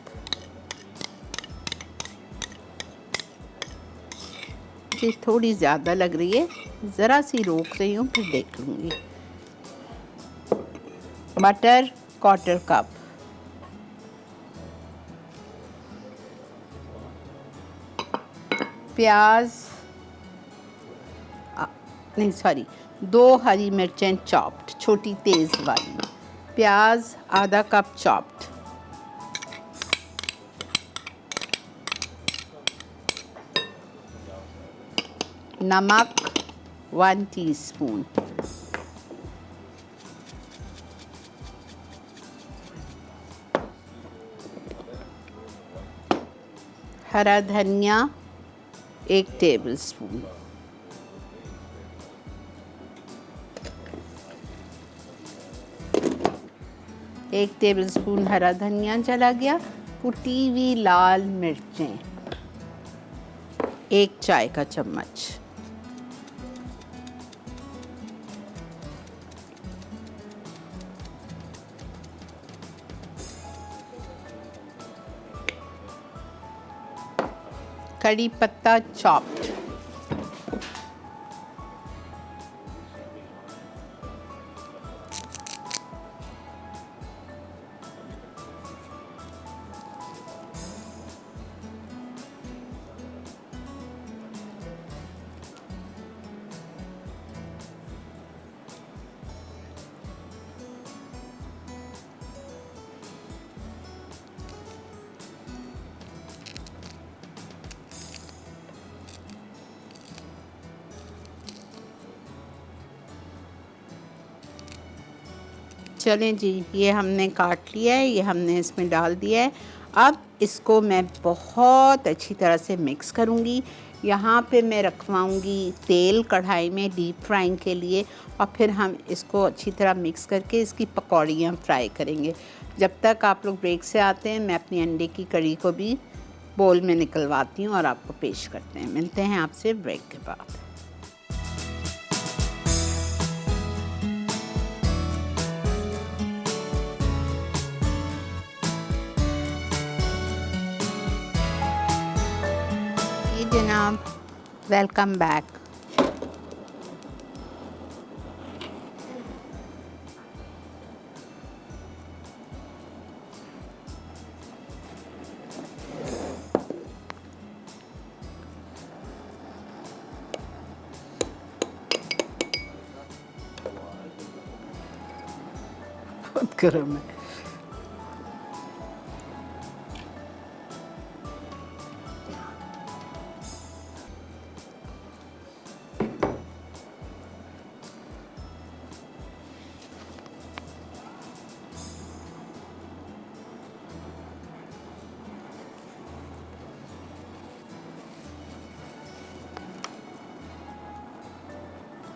जी थोड़ी ज़्यादा लग रही है, ज़रा सी रोक रही हूँ, फिर देख लूँगी। बटर 1/4 कप, प्याज नहीं सॉरी 2 हरी मिर्चें चॉप्ड, छोटी तेज़ वाली, प्याज आधा कप चॉप्ड, नमक 1 टीस्पून, हरा धनिया 1 टेबलस्पून, एक टेबलस्पून हरा धनिया चला गया। कुटी हुई लाल मिर्चें 1 चाय का चम्मच, कड़ी पत्ता चॉप्ड, चलें जी, ये हमने काट लिया है, ये हमने इसमें डाल दिया है। अब इसको मैं बहुत अच्छी तरह से मिक्स करूँगी। यहाँ पे मैं रखवाऊँगी तेल कढ़ाई में डीप फ्राइंग के लिए, और फिर हम इसको अच्छी तरह मिक्स करके इसकी पकौड़ियाँ फ्राई करेंगे। जब तक आप लोग ब्रेक से आते हैं, मैं अपनी अंडे की कड़ी को भी बोल में निकलवाती हूँ और आपको पेश करते हैं। मिलते हैं आपसे ब्रेक के बाद। जनाब, वेलकम बैक। बहुत गर्म है।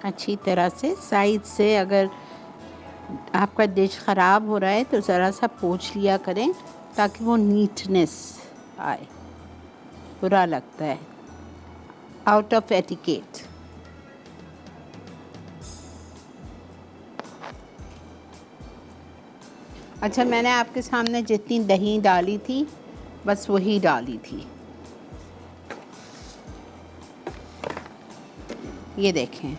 अच्छी तरह से साइड से, अगर आपका डिश ख़राब हो रहा है तो ज़रा सा पोंछ लिया करें ताकि वो नीटनेस आए, बुरा लगता है, आउट ऑफ एटिकेट। अच्छा, मैंने आपके सामने जितनी दही डाली थी बस वही डाली थी, ये देखें।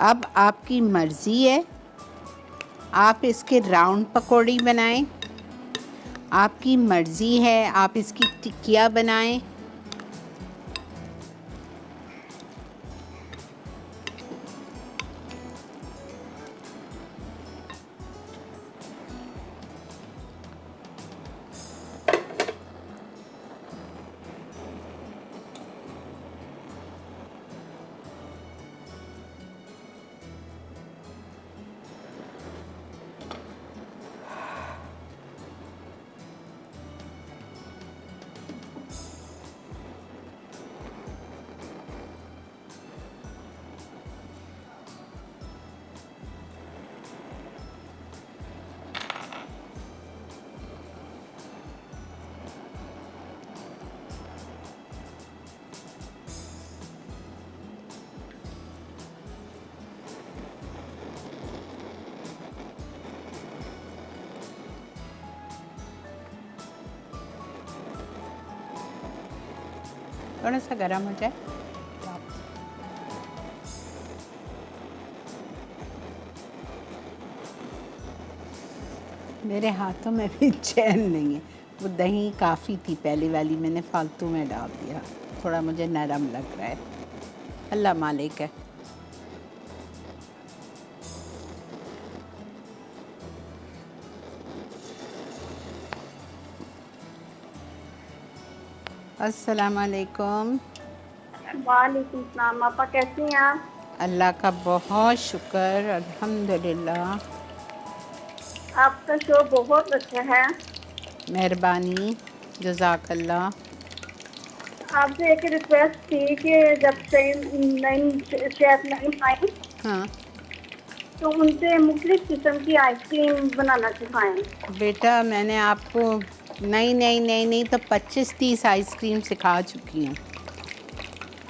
अब आपकी मर्ज़ी है, आप इसके राउंड पकौड़ी बनाएं, आपकी मर्ज़ी है आप इसकी टिक्किया बनाएं। थोड़ा सा गर्म हो जाए। मेरे हाथों में भी चैन नहीं है। वो दही काफ़ी थी पहली वाली, मैंने फालतू में डाल दिया, थोड़ा मुझे नरम लग रहा है। अल्लाह मालिक है। अस्सलाम वालेकुम। वालेकुम सलाम। आपा कैसी हैं आप? अल्लाह का बहुत शुक्र, अल्हम्दुलिल्लाह। आपका शो बहुत अच्छा है। मेहरबानी, जज़ाकल्लाह। आपसे एक रिक्वेस्ट थी कि जब से नई शेफ नई आई हाँ तो उनसे मुख्तलिफ किस्म की आइसक्रीम बनाना सिखाएं। बेटा, मैंने आपको नहीं तो 25-30 आइसक्रीम सिखा चुकी हूँ।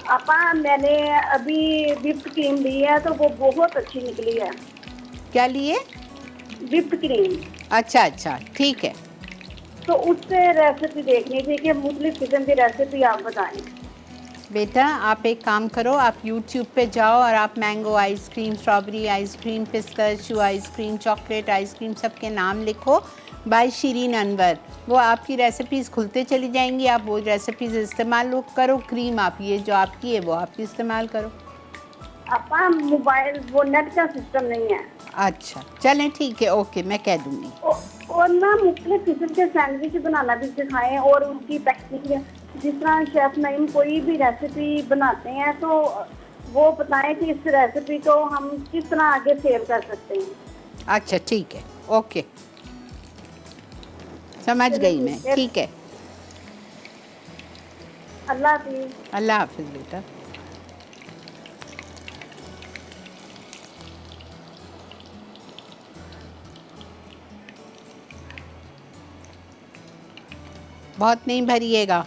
आपा मैंने अभी व्हिप्ड क्रीम ली है तो वो बहुत अच्छी निकली है। क्या लिए? Whipped cream. अच्छा, ठीक है। तो उससे रेसिपी देखनी थी कि मुख्तलिफ किस्म की रेसिपी आप बताएं। बेटा, आप एक काम करो, आप YouTube पे जाओ और आप mango ice cream, strawberry ice cream, pistachio ice cream, chocolate ice cream सब के नाम लिखो बाय शिरीन अनवर। वो आपकी रेसिपीज़ खुलते चली जाएंगी, आप वो रेसिपीज़ इस्तेमाल करो। क्रीम आप ये जो आपकी है वो आप इस्तेमाल करो। आपा मोबाइल वो नेट का सिस्टम नहीं है। अच्छा, चलें ठीक है, ओके, मैं कह दूँगी। और ना मुख्तलिफ किस्म के सैंडविच बनाना भी सिखाएं और उनकी पैकिंग, जिस तरह शेफ नईम कोई भी रेसिपी बनाते हैं तो वो बताएं कि इस रेसिपी को हम किस तरह आगे सेव कर सकते हैं। अच्छा ठीक है, ओके, समझ गई मैं, ठीक है। अल्लाह हाफिज़। अल्लाह हाफिज़ बेटा। बहुत नहीं भरिएगा।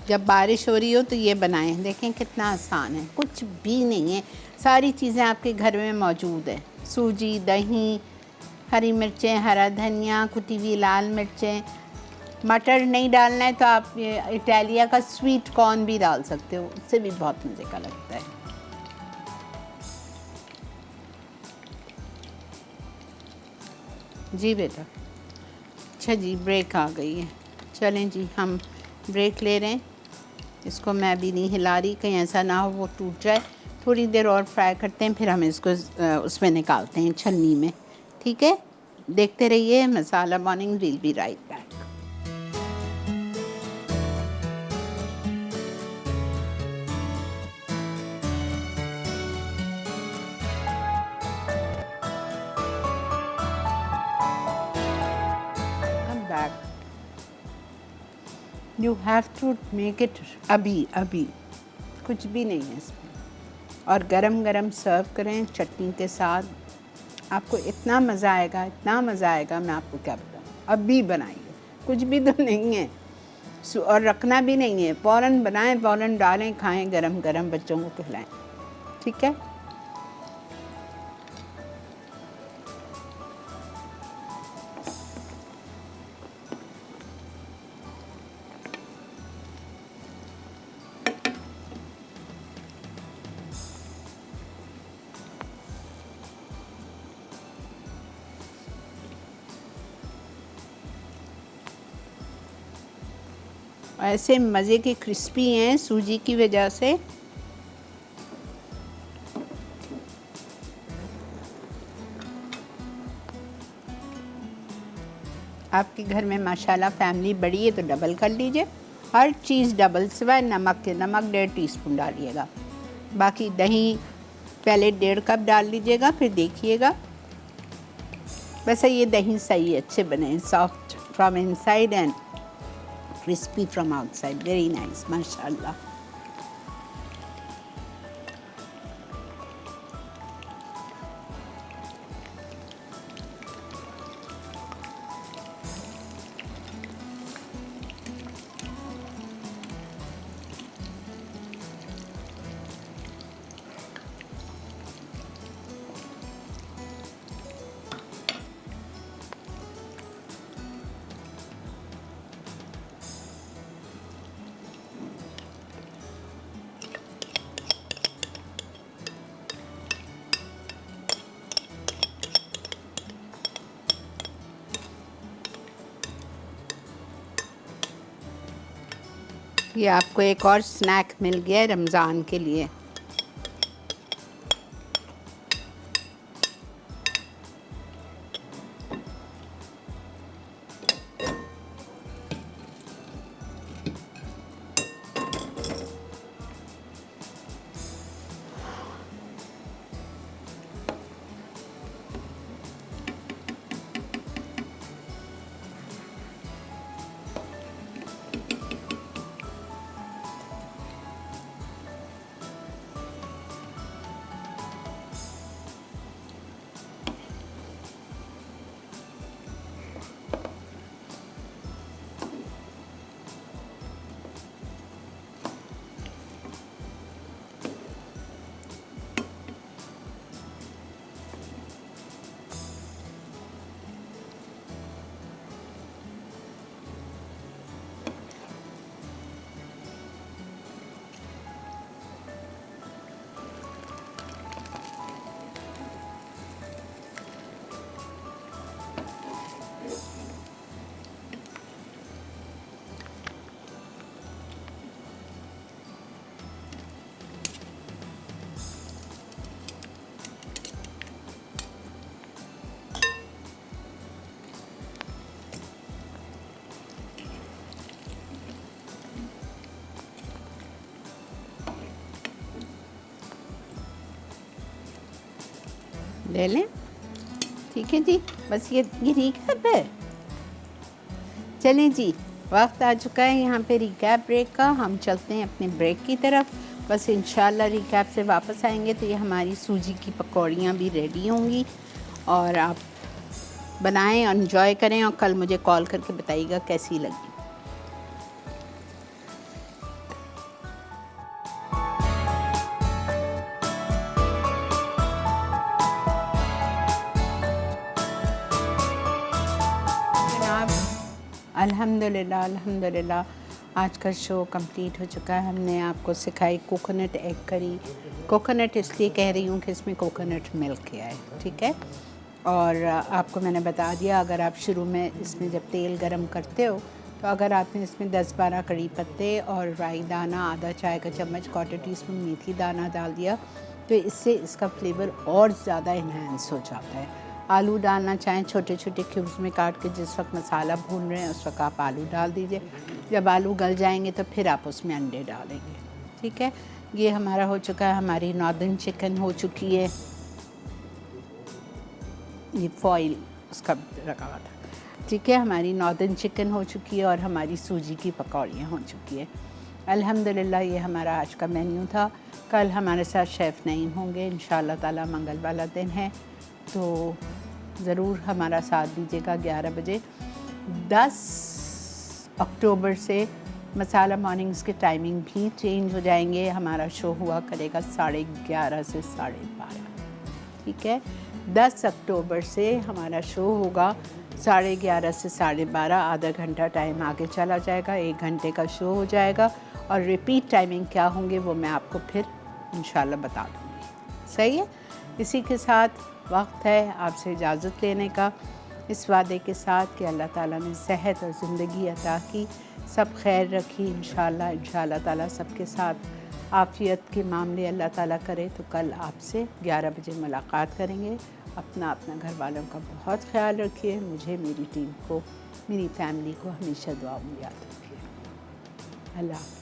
जब बारिश हो रही हो तो ये बनाएं, देखें कितना आसान है, कुछ भी नहीं है, सारी चीज़ें आपके घर में मौजूद है। सूजी, दही, हरी मिर्चें, हरा धनिया, कुटी हुई लाल मिर्चें। मटर नहीं डालना है तो आप ये इटालिया का स्वीट कॉर्न भी डाल सकते हो, उससे भी बहुत मज़े का लगता है। जी बेटा। अच्छा जी, ब्रेक आ गई है, चलें जी हम ब्रेक ले रहे हैं। इसको मैं भी नहीं हिला रही, कहीं ऐसा ना हो वो टूट जाए। थोड़ी देर और फ्राई करते हैं, फिर हम इसको उसमें निकालते हैं छन्नी में, ठीक है। देखते रहिए Masala morning, will be right back. You have to make it अभी कुछ भी नहीं है इसमें, और गरम गरम सर्व करें चटनी के साथ। आपको इतना मज़ा आएगा, मैं आपको क्या बताऊँ। अभी बनाइए, कुछ भी तो नहीं है और रखना भी नहीं है, फ़ौरन बनाएं, फ़ौरन डालें, खाएं, गरम गरम बच्चों को खिलाएं, ठीक है। ऐसे मज़े के क्रिस्पी हैं सूजी की वजह से। आपके घर में माशाल्लाह फैमिली बड़ी है तो डबल कर लीजिए, हर चीज़ डबल। सिवाय नमक के, नमक 1.5 टीस्पून डालिएगा। बाकी दही पहले 1.5 कप डाल लीजिएगा, फिर देखिएगा। वैसे ये दही सही अच्छे बने, soft from inside and crispy from outside, very nice माशाल्लाह। ये आपको एक और स्नैक मिल गया रमज़ान के लिए। ले लें, ठीक है जी। बस ये रिकैप है। चलें जी, वक्त आ चुका है यहाँ पे रिकैप ब्रेक का। हम चलते हैं अपने ब्रेक की तरफ। बस इंशाल्लाह रिकैप से वापस आएंगे तो ये हमारी सूजी की पकौड़ियाँ भी रेडी होंगी और आप बनाएं, एंजॉय करें और कल मुझे कॉल करके बताइएगा कैसी लगी। अल्हम्दुलिल्लाह अल्हम्दुलिल्लाह, आज का शो कंप्लीट हो चुका है। हमने आपको सिखाई कोकोनट एग करी। कोकोनट इसलिए कह रही हूँ कि इसमें कोकोनट मिल्क है, ठीक है। और आपको मैंने बता दिया, अगर आप शुरू में इसमें जब तेल गरम करते हो तो अगर आपने इसमें 10-12 कड़ी पत्ते और राई दाना, आधा चाय का चम्मच, 1/4 टीस्पून मेथी दाना डाल दिया तो इससे इसका फ्लेवर और ज़्यादा इन्हेंस हो जाता है। आलू डालना चाहें छोटे छोटे क्यूब्स में काट के, जिस वक्त मसाला भून रहे हैं उस वक्त आप आलू डाल दीजिए। जब आलू गल जाएंगे तो फिर आप उसमें अंडे डालेंगे, ठीक है। ये हमारा हो चुका है। हमारी नॉर्दर्न चिकन हो चुकी है, ये फॉइल उसका रखा हुआ था, ठीक है। हमारी नॉर्दर्न चिकन हो चुकी है और हमारी सूजी की पकौड़ियाँ हो चुकी है। अल्हम्दुलिल्लाह, ये हमारा आज का मेन्यू था। कल हमारे साथ शेफ़ नईम होंगे इंशाअल्लाह ताला। मंगल वाला दिन है तो ज़रूर हमारा साथ दीजिएगा 11 बजे। 10 अक्टूबर से मसाला मॉर्निंग्स के टाइमिंग भी चेंज हो जाएंगे। हमारा शो हुआ करेगा 11:30 से 12:30, ठीक है। 10 अक्टूबर से हमारा शो होगा 11:30 से 12:30, आधा घंटा टाइम आगे चला जाएगा, 1 घंटे का शो हो जाएगा। और रिपीट टाइमिंग क्या होंगे वो मैं आपको फिर इंशाल्लाह बता दूँगी, सही है। इसी के साथ वक्त है आपसे इजाज़त लेने का, इस वादे के साथ कि अल्लाह ताला ने सेहत और ज़िंदगी अता की, सब खैर रखी इंशाल्लाह ताला सबके साथ आफ़ियत के मामले अल्लाह ताला करे तो कल आपसे 11 बजे मुलाकात करेंगे। अपना घर वालों का बहुत ख्याल रखिए। मुझे, मेरी टीम को, मेरी फैमिली को हमेशा दुआ में याद रखिए। अल्लाह।